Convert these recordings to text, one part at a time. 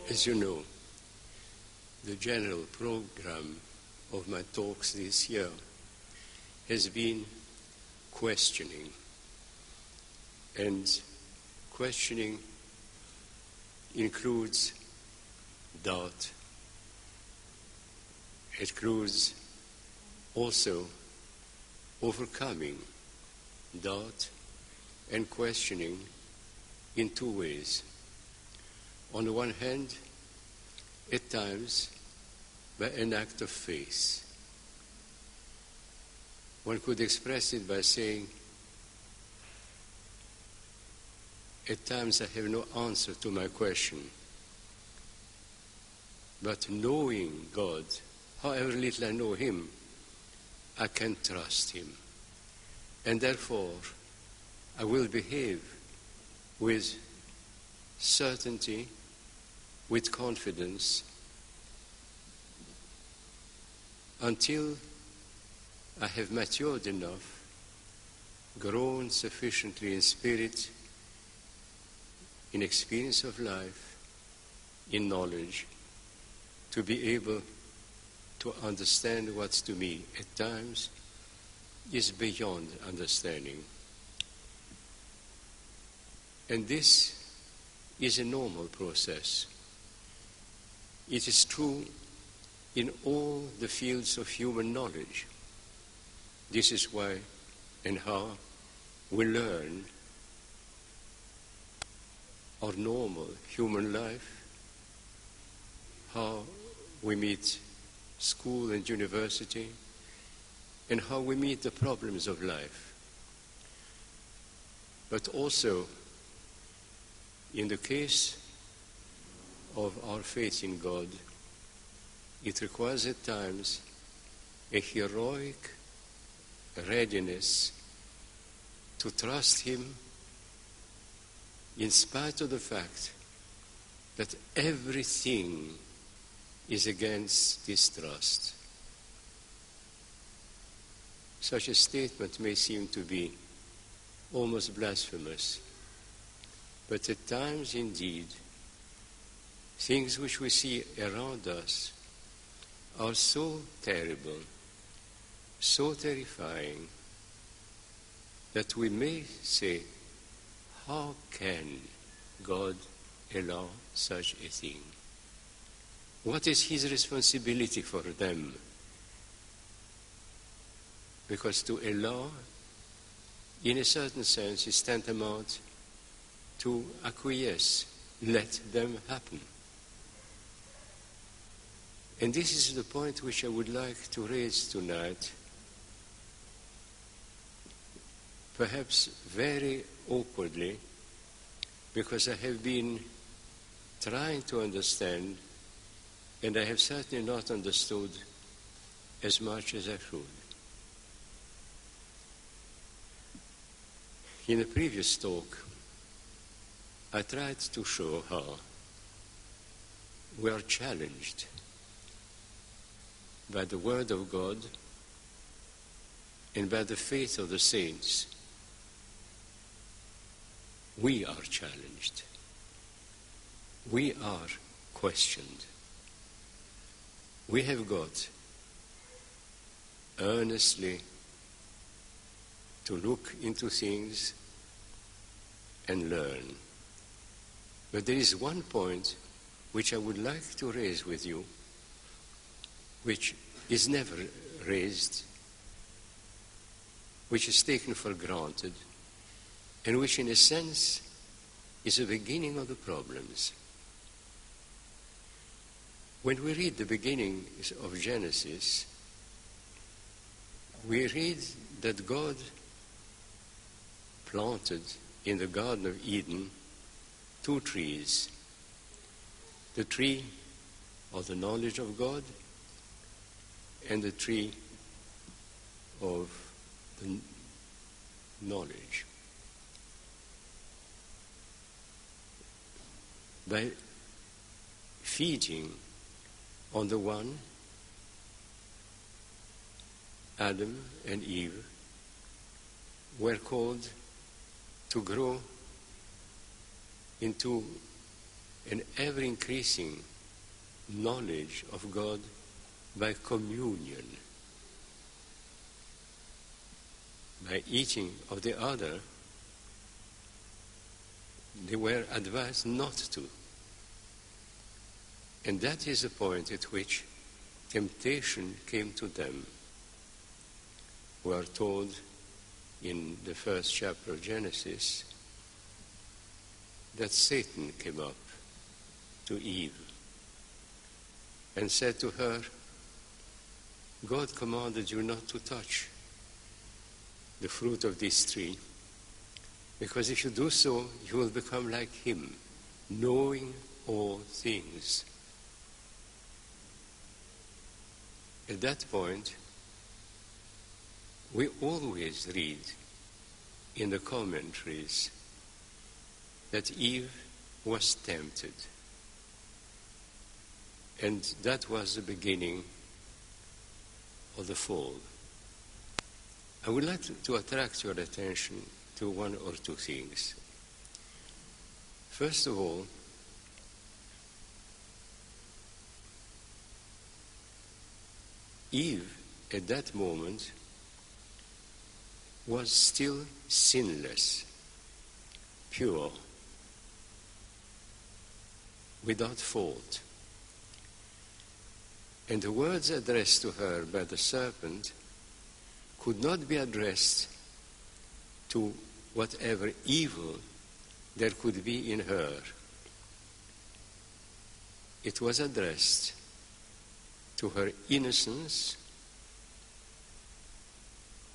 As you know, the general program of my talks this year has been questioning. And questioning includes doubt. It includes also overcoming doubt and questioning in two ways. On the one hand, at times, by an act of faith. One could express it by saying, at times I have no answer to my question, but knowing God, however little I know Him, I can trust Him. And therefore, I will behave with certainty, with confidence, until I have matured enough, grown sufficiently in spirit, in experience of life, in knowledge, to be able to understand what to me at times is beyond understanding. And this is a normal process. It is true in all the fields of human knowledge. This is why and how we learn our normal human life, how we meet school and university, and how we meet the problems of life. But also, in the case of our faith in God, it requires at times a heroic readiness to trust Him in spite of the fact that everything is against this trust. Such a statement may seem to be almost blasphemous, but at times indeed, things which we see around us are so terrible, so terrifying, that we may say, how can God allow such a thing? What is His responsibility for them? Because to allow, in a certain sense, is tantamount to acquiesce, let them happen. And this is the point which I would like to raise tonight, perhaps very awkwardly, because I have been trying to understand, and I have certainly not understood as much as I should. In a previous talk, I tried to show how we are challenged by the Word of God and by the faith of the saints. We are challenged. We are questioned. We have got earnestly to look into things and learn. But there is one point which I would like to raise with you, which is never raised, which is taken for granted, and which in a sense is the beginning of the problems. When we read the beginning of Genesis, we read that God planted in the Garden of Eden two trees. The tree of the knowledge of God and the tree of the knowledge. By feeding on the one, Adam and Eve were called to grow into an ever-increasing knowledge of God by communion, by eating of the other. They were advised not to. And that is the point at which temptation came to them. We are told in the first chapter of Genesis that Satan came up to Eve and said to her, God commanded you not to touch the fruit of this tree, because if you do so, you will become like him, knowing all things. At that point, we always read in the commentaries that Eve was tempted. And that was the beginning of the fall. I would like to attract your attention to one or two things. First of all, Eve, at that moment, was still sinless, pure, without fault. And the words addressed to her by the serpent could not be addressed to whatever evil there could be in her. It was addressed to her innocence,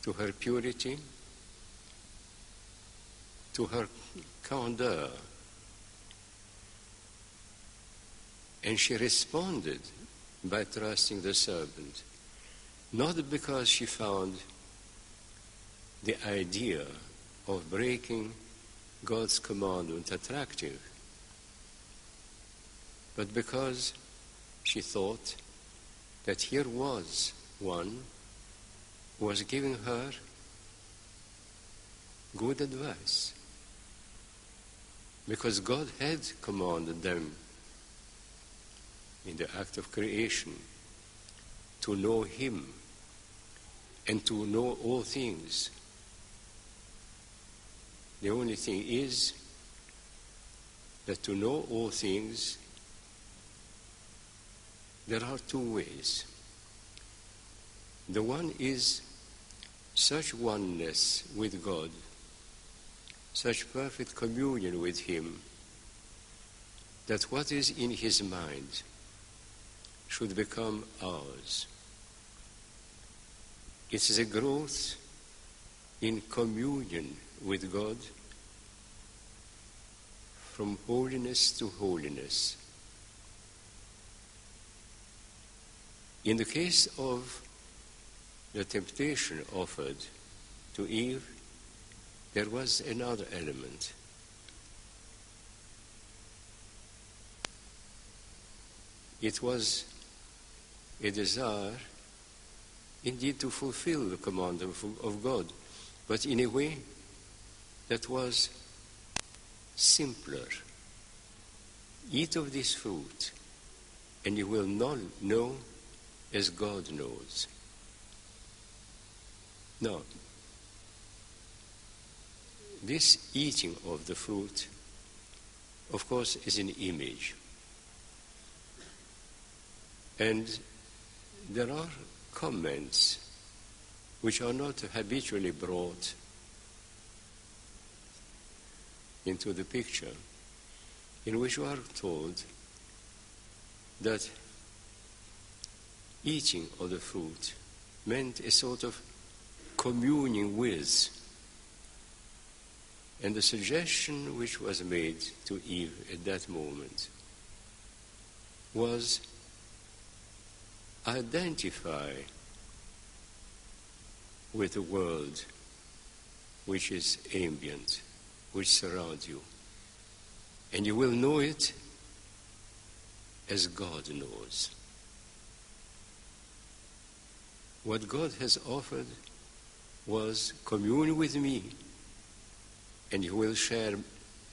to her purity, to her candor. And she responded by trusting the serpent, not because she found the idea of breaking God's commandment attractive, but because she thought that here was one who was giving her good advice, because God had commanded them in the act of creation to know him and to know all things. The only thing is that to know all things, there are two ways. The one is such oneness with God, such perfect communion with him, that what is in his mind should become ours. It is a growth in communion with God, from holiness to holiness. In the case of the temptation offered to Eve, there was another element. It was a desire indeed to fulfill the command of God, but in a way that was simpler. Eat of this fruit, and you will not know as God knows. Now, this eating of the fruit, of course, is an image. And there are comments which are not habitually brought into the picture, in which we are told that eating of the fruit meant a sort of communing with. And the suggestion which was made to Eve at that moment was identify with the world which is ambient, which surrounds you. And you will know it as God knows. What God has offered was commune with me, and you will share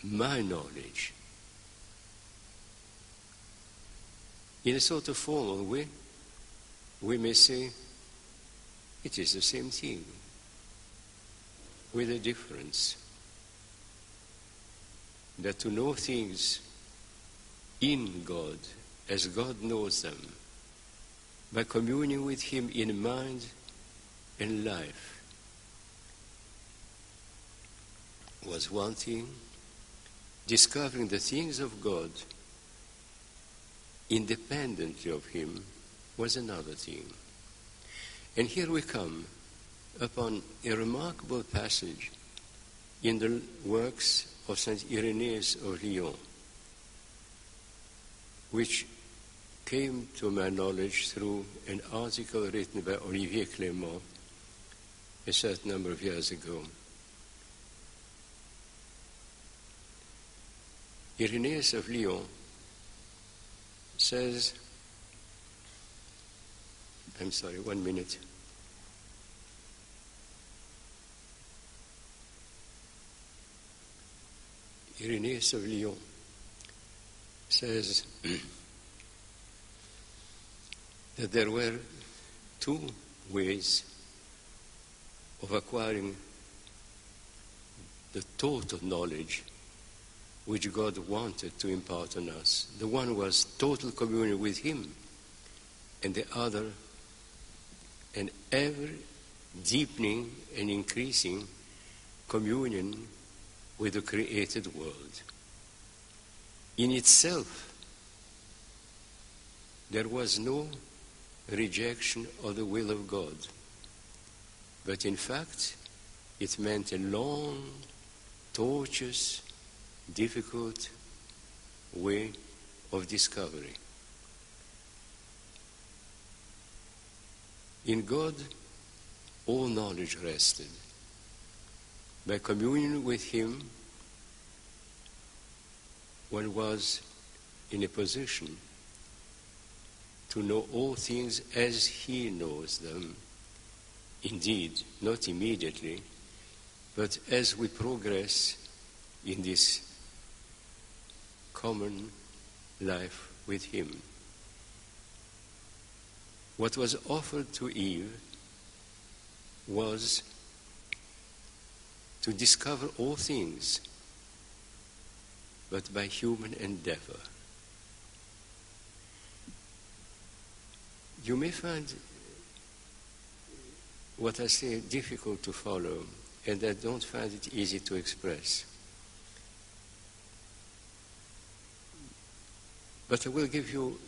my knowledge. In a sort of formal way, we may say it is the same thing, with a difference. That to know things in God, as God knows them, by communing with Him in mind and life, was one thing. Discovering the things of God independently of Him was another thing. And here we come upon a remarkable passage in the works of Saint Irenaeus of Lyon, which came to my knowledge through an article written by Olivier Clément a certain number of years ago. Irenaeus of Lyon says, I'm sorry, 1 minute. Irenaeus of Lyon says that there were two ways of acquiring the total knowledge which God wanted to impart on us. The one was total communion with Him, and the other an ever deepening and increasing communion with the created world. In itself, there was no rejection of the will of God, but in fact, it meant a long, tortuous, difficult way of discovery. In God, all knowledge rested. By communion with Him, one was in a position to know all things as He knows them. Indeed, not immediately, but as we progress in this common life with Him. What was offered to Eve was to discover all things, but by human endeavor. You may find what I say difficult to follow, and I don't find it easy to express. But I will give you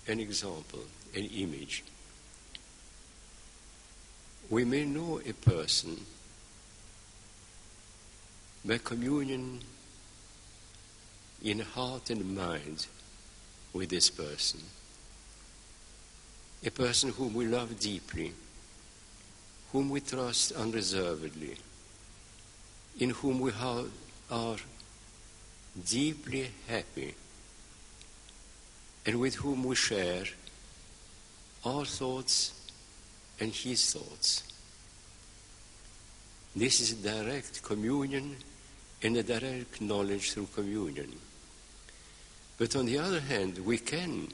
an example, an image. We may know a person by communion in heart and mind with this person. A person whom we love deeply, whom we trust unreservedly, in whom we are deeply happy, and with whom we share our thoughts and his thoughts. This is direct communion and a direct knowledge through communion. But on the other hand, we can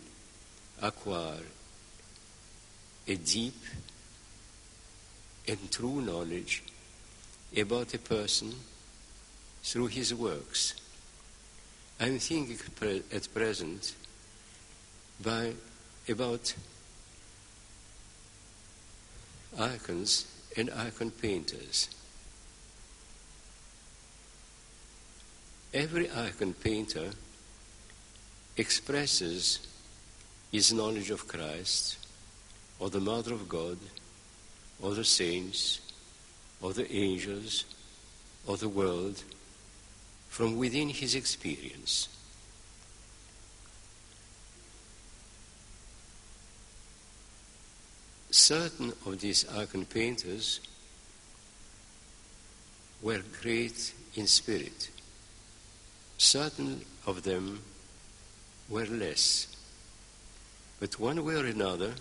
acquire a deep and true knowledge about a person through his works. I'm thinking at present about icons and icon painters. Every icon painter expresses his knowledge of Christ, or the Mother of God, or the saints, or the angels, or the world, from within his experience. Certain of these icon painters were great in spirit. Certain of them were less. But one way or another,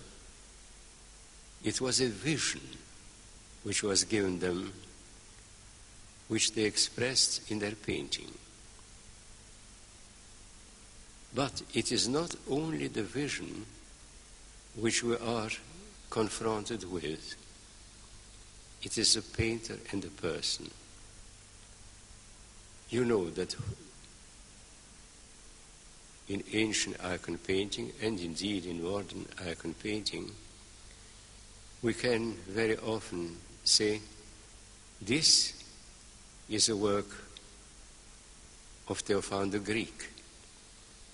it was a vision which was given them, which they expressed in their painting. But it is not only the vision which we are confronted with, it is the painter and the person. You know that in ancient icon painting, and indeed in modern icon painting, we can very often say, this is a work of Theophan the Greek.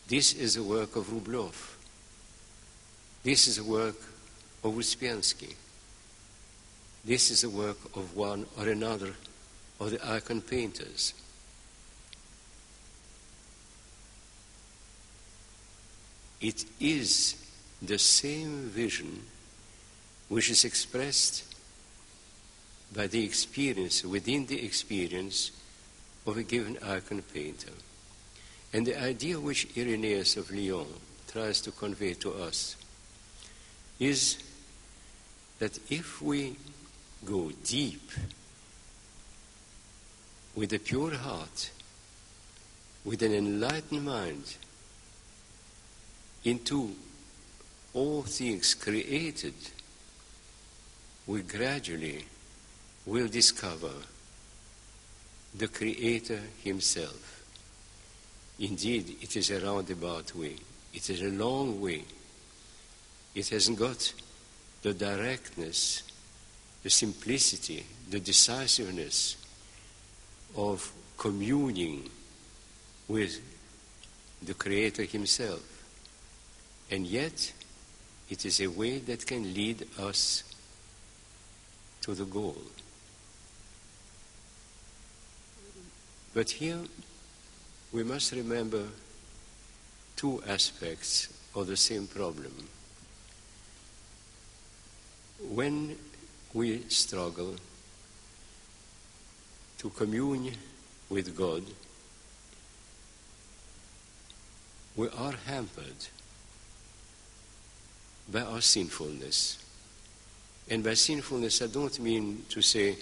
This is a work of Rublev. This is a work of Uspiansky. This is a work of one or another of the icon painters. It is the same vision which is expressed by the experience, within the experience of a given icon painter. And the idea which Irenaeus of Lyon tries to convey to us is that if we go deep with a pure heart, with an enlightened mind, into all things created, we gradually will discover the Creator himself. Indeed, it is a roundabout way. It is a long way. It hasn't got the directness, the simplicity, the decisiveness of communing with the Creator himself. And yet, it is a way that can lead us to the goal. But here, we must remember two aspects of the same problem. When we struggle to commune with God, we are hampered by our sinfulness. And by sinfulness, I don't mean to say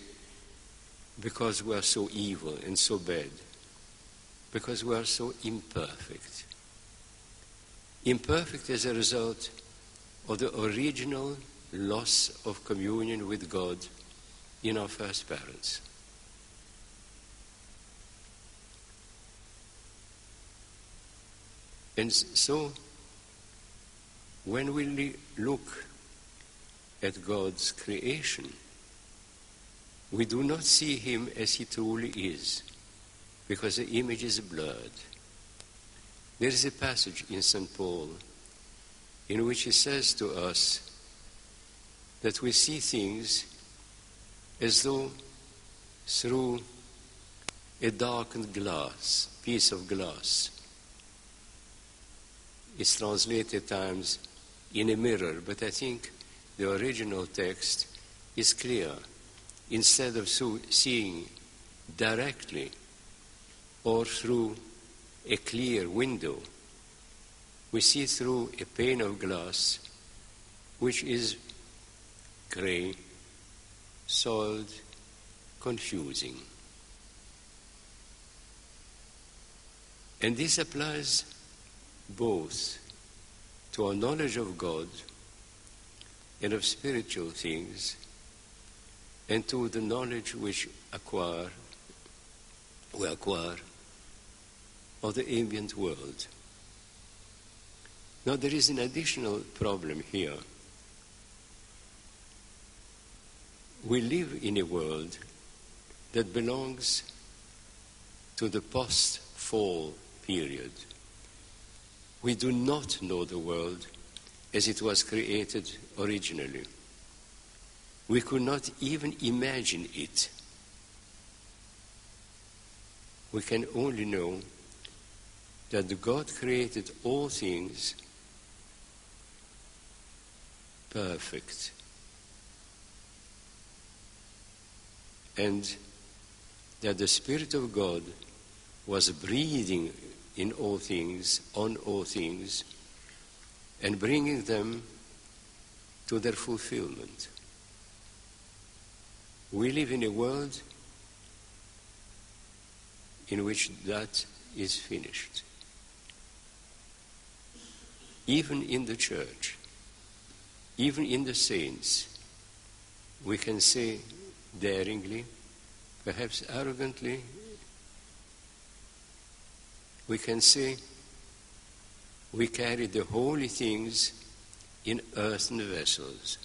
because we are so evil and so bad, because we are so imperfect. Imperfect as a result of the original loss of communion with God in our first parents. And so, when we look at God's creation, we do not see him as he truly is, because the image is blurred. There is a passage in St. Paul in which he says to us that we see things as though through a darkened glass, piece of glass. It's translated at times in a mirror, but I think the original text is clear. Instead of seeing directly or through a clear window, we see through a pane of glass which is gray, soiled, confusing. And this applies both to our knowledge of God and of spiritual things, and to the knowledge which we acquire of the ambient world. Now there is an additional problem here. We live in a world that belongs to the post-fall period. We do not know the world as it was created originally. We could not even imagine it. We can only know that God created all things perfect, and that the Spirit of God was breathing in all things, on all things, and bringing them to their fulfillment. We live in a world in which that is finished. even in the church, even in the saints, we can say daringly, perhaps arrogantly, we can say we carry the holy things in earthen vessels.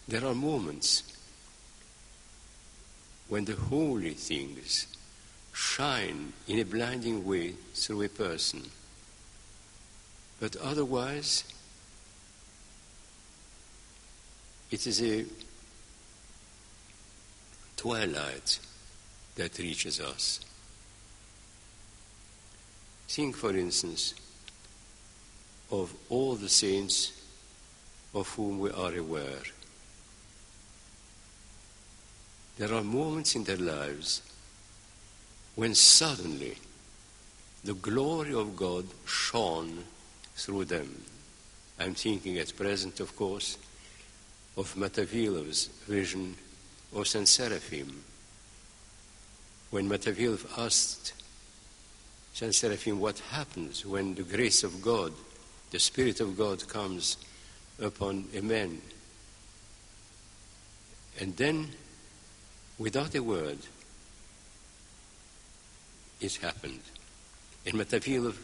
There are moments when the holy things shine in a blinding way through a person. But otherwise, it is a twilight that reaches us. Think, for instance, of all the saints of whom we are aware. There are moments in their lives when suddenly the glory of God shone through them. I'm thinking at present, of course, of Matavilov's vision of Saint Seraphim. When Matavilov asked Saint Seraphim what happens when the grace of God, the Spirit of God comes upon a man. And then, without a word, it happened. And Matavilov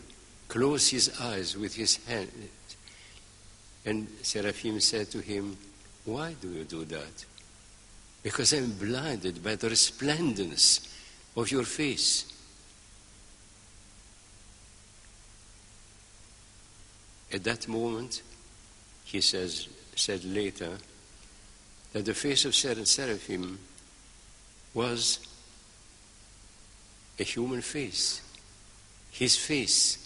closed his eyes with his hand. And Seraphim said to him, "Why do you do that?" "Because I'm blinded by the resplendence of your face." At that moment, he said later, that the face of Saint Seraphim was a human face, his face,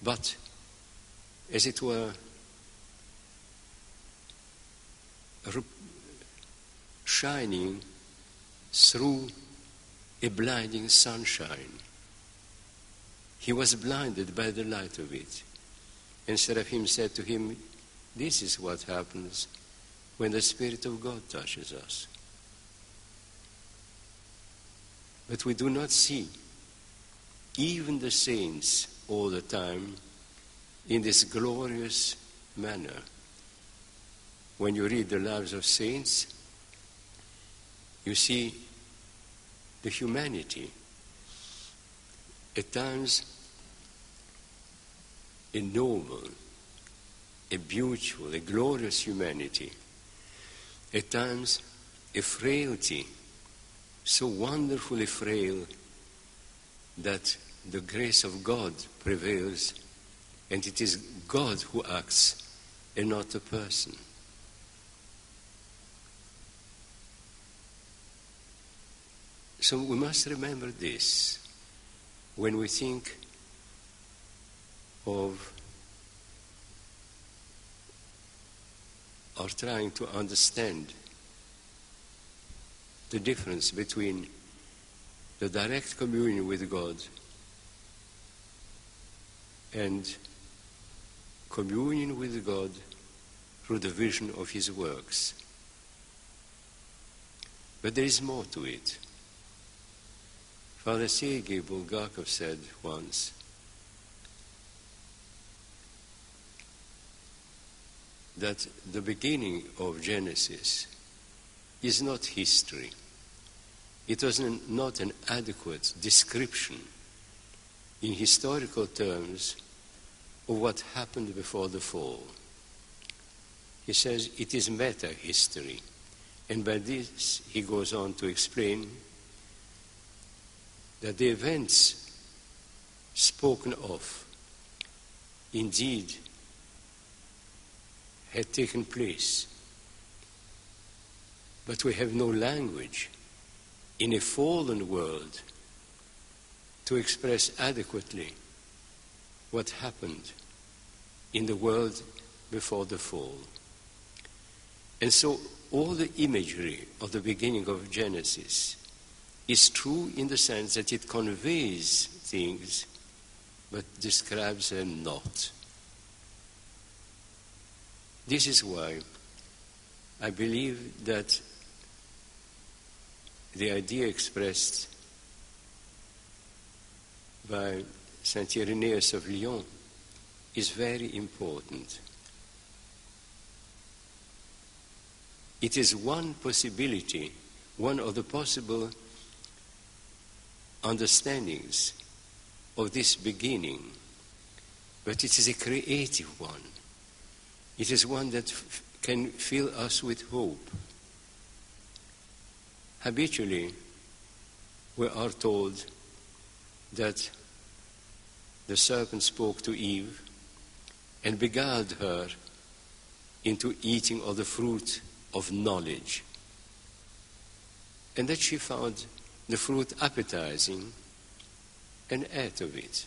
but as it were, shining through a blinding sunshine. He was blinded by the light of it. And Seraphim said to him, "This is what happens when the Spirit of God touches us." But we do not see even the saints all the time in this glorious manner. When you read the lives of saints, you see the humanity. At times, a noble, a beautiful, a glorious humanity. At times, a frailty, so wonderfully frail that the grace of God prevails, and it is God who acts and not a person. So we must remember this when we think of or trying to understand the difference between the direct communion with God and communion with God through the vision of His works. But there is more to it. Father Sergei Bulgakov said once, that the beginning of Genesis is not history. It was not an adequate description in historical terms of what happened before the fall. He says it is meta-history. And by this he goes on to explain that the events spoken of indeed had taken place. But we have no language in a fallen world to express adequately what happened in the world before the fall. And so all the imagery of the beginning of Genesis is true in the sense that it conveys things but describes them not. This is why I believe that the idea expressed by Saint Irenaeus of Lyon is very important. It is one possibility, one of the possible understandings of this beginning, but it is a creative one. It is one that can fill us with hope. Habitually, we are told that the serpent spoke to Eve and beguiled her into eating of the fruit of knowledge, and that she found the fruit appetizing and ate of it.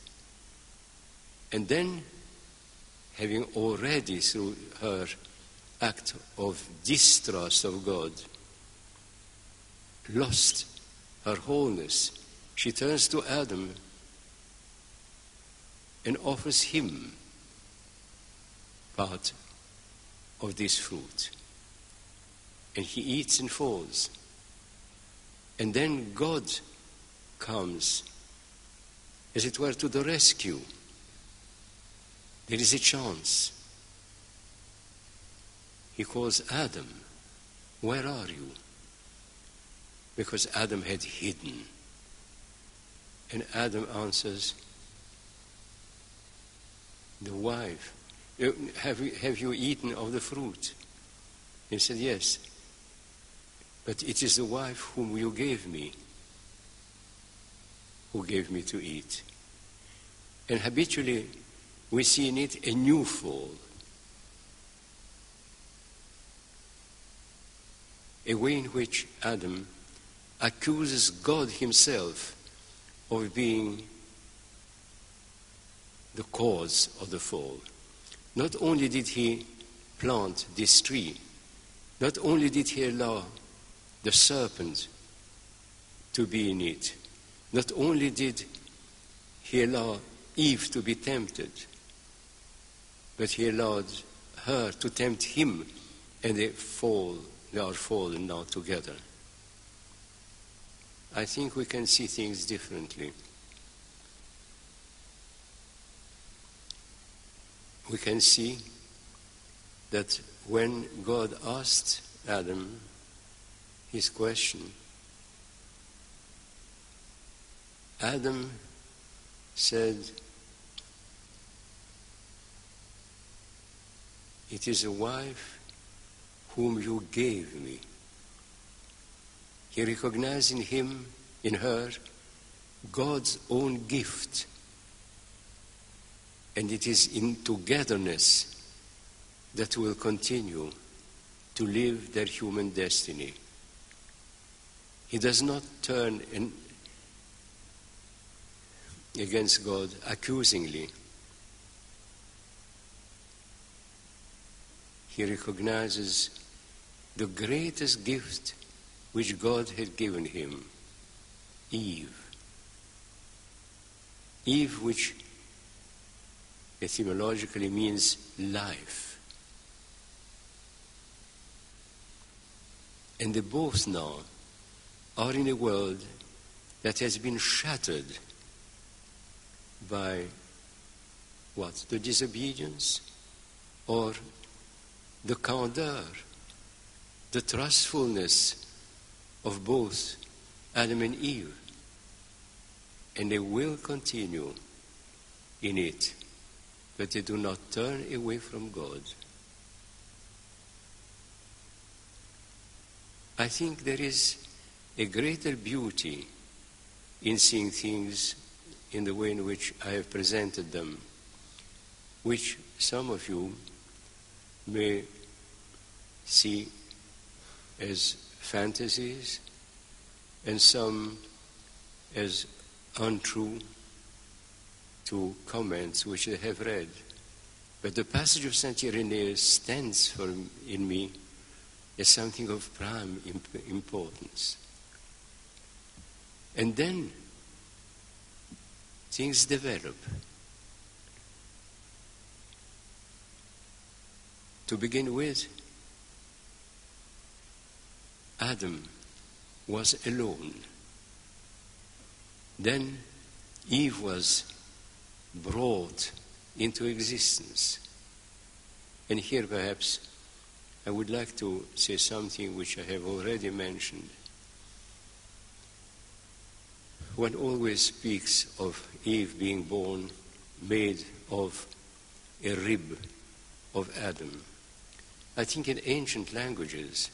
And then, having already through her act of distrust of God lost her wholeness, she turns to Adam and offers him part of this fruit. And he eats and falls. And then God comes, as it were, to the rescue. There is a chance. He calls Adam, "Where are you?" Because Adam had hidden. And Adam answers, "The wife, have you eaten of the fruit?" He said, "Yes. But it is the wife whom you gave me, who gave me to eat." And habitually, we see in it a new fall, a way in which Adam accuses God himself of being the cause of the fall. Not only did he plant this tree, not only did he allow the serpent to be in it, not only did he allow Eve to be tempted, but he allowed her to tempt him, and they are fallen now together. I think we can see things differently. We can see that when God asked Adam his question, Adam said, "It is a wife whom you gave me." He recognized in her, God's own gift. And it is in togetherness that will continue to live their human destiny. He does not turn against God accusingly. He recognizes the greatest gift which God had given him, Eve. Eve, which etymologically means life. And they both now are in a world that has been shattered by what? The disobedience or the candor, the trustfulness of both Adam and Eve. And they will continue in it, but they do not turn away from God. I think there is a greater beauty in seeing things in the way in which I have presented them, which some of you may see as fantasies and some as untrue to comments which they have read. But the passage of Saint Irenaeus stands in me as something of prime importance. And then things develop. To begin with, Adam was alone. Then Eve was brought into existence. And here perhaps I would like to say something which I have already mentioned. One always speaks of Eve being born, made of a rib of Adam. I think in ancient languages,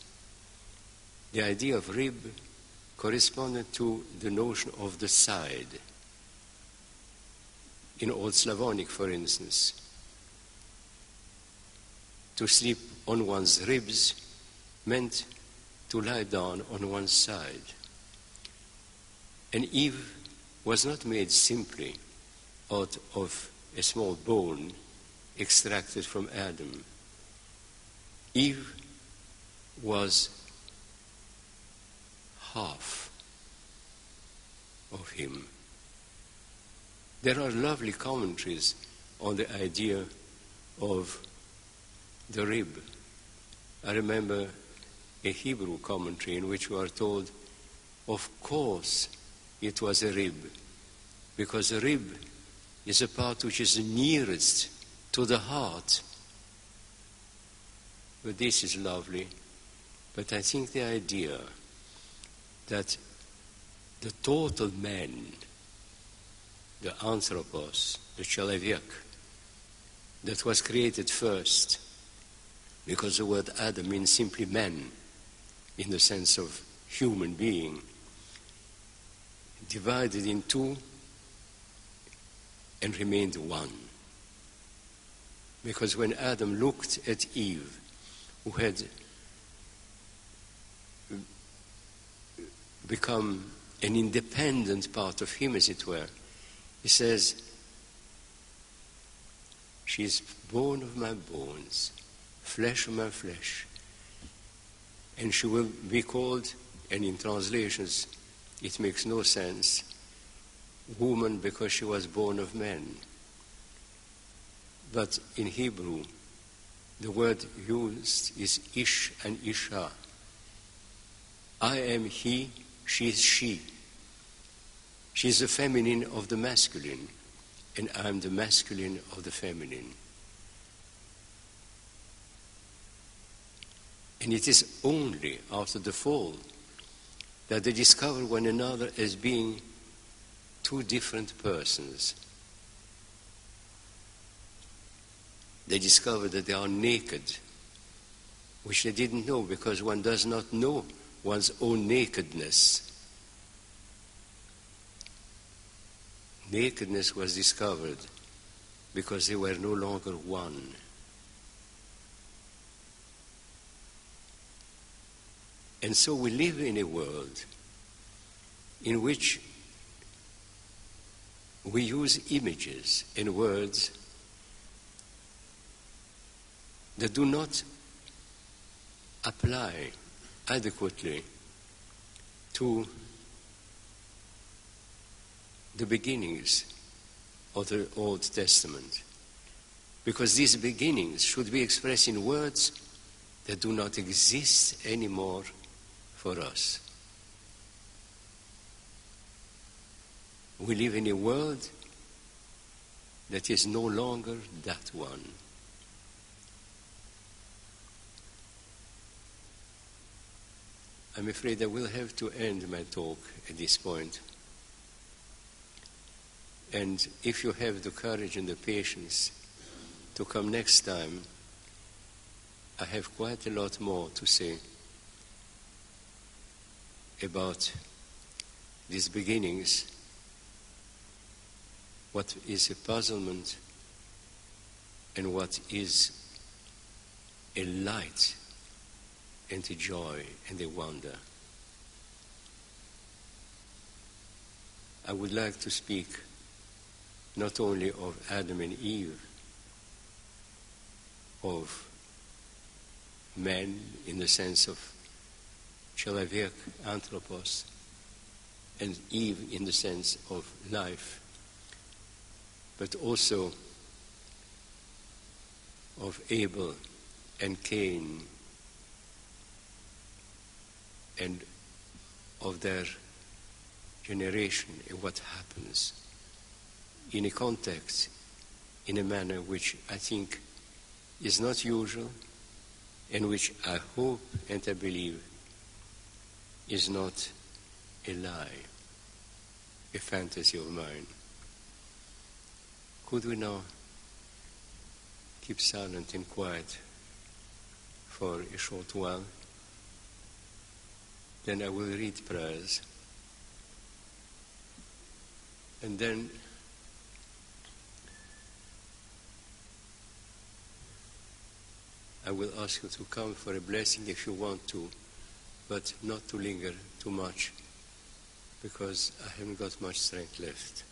the idea of rib corresponded to the notion of the side. In Old Slavonic, for instance, to sleep on one's ribs meant to lie down on one's side. And Eve was not made simply out of a small bone extracted from Adam. Eve was half of him. There are lovely commentaries on the idea of the rib. I remember a Hebrew commentary in which we are told, of course it was a rib, because a rib is a part which is nearest to the heart. But this is lovely. But I think the idea that the total man, the anthropos, the человек, that was created first, because the word Adam means simply man, in the sense of human being, divided in two and remained one. Because when Adam looked at Eve, who had become an independent part of him, as it were, he says, she is bone of my bones, flesh of my flesh, and she will be called, and in translations it makes no sense, woman, because she was born of man. But in Hebrew, the word used is ish and isha. I am he, she is she. She is the feminine of the masculine, and I am the masculine of the feminine. And it is only after the fall that they discover one another as being two different persons. They discover that they are naked, which they didn't know, because one does not know one's own nakedness. Nakedness was discovered because they were no longer one. And so we live in a world in which we use images and words that do not apply adequately to the beginnings of the Old Testament. Because these beginnings should be expressed in words that do not exist anymore for us. We live in a world that is no longer that one. I'm afraid I will have to end my talk at this point. And if you have the courage and the patience to come next time, I have quite a lot more to say about these beginnings, what is a puzzlement and what is a light and a joy and a wonder. I would like to speak not only of Adam and Eve, of man in the sense of человек, anthropos, and Eve in the sense of life, but also of Abel and Cain, and of their generation and what happens in a context, in a manner which I think is not usual, and which I hope and I believe is not a lie, a fantasy of mine. Could we now keep silent and quiet for a short while? Then I will read prayers. And then I will ask you to come for a blessing if you want to, but not to linger too much, because I haven't got much strength left.